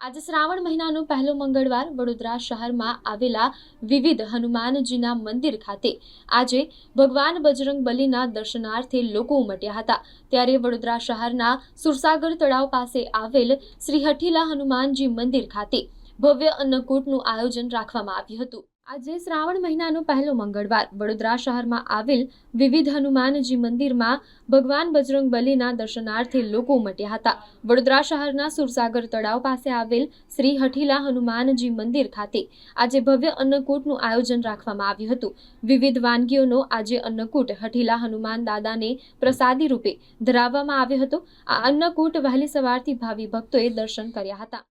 आज श्रावण महीनाનો પહેલો મંગળવાર વડોદરા શહેરમાં આવેલા વિવિધ હનુમાનજીના મંદિર ખાતે આજે ભગવાન બજરંગબલીના દર્શનાર્થે લોકો ઉમટ્યા હતા। ત્યારે વડોદરા શહેરના સુરસાગર તળાવ પાસે આવેલ શ્રી હઠીલા હનુમાનજી મંદિર ખાતે ભવ્ય અન્નકૂટનું આયોજન રાખવામાં આવ્યું હતું। આજે શ્રાવણ મહિનાનો પહેલો મંગળવાર વડોદરા શહેરમાં આવેલ વિવિધ હનુમાનજી મંદિરમાં ભગવાન બજરંગબલીના દર્શનાર્થે લોકો ઉમટ્યા હતા। વડોદરા શહેરના સુરસાગર તળાવ પાસે આવેલ શ્રી હઠીલા હનુમાનજી મંદિર ખાતે આજે ભવ્ય અન્નકૂટનું આયોજન રાખવામાં આવ્યું હતું। વિવિધ વાનગીઓનો આજે અન્નકૂટ હઠીલા હનુમાન દાદાને પ્રસાદી રૂપે ધરાવવામાં આવ્યો હતો। આ અન્નકૂટ વહેલી સવારથી ભાવિ ભક્તોએ દર્શન કર્યા હતા।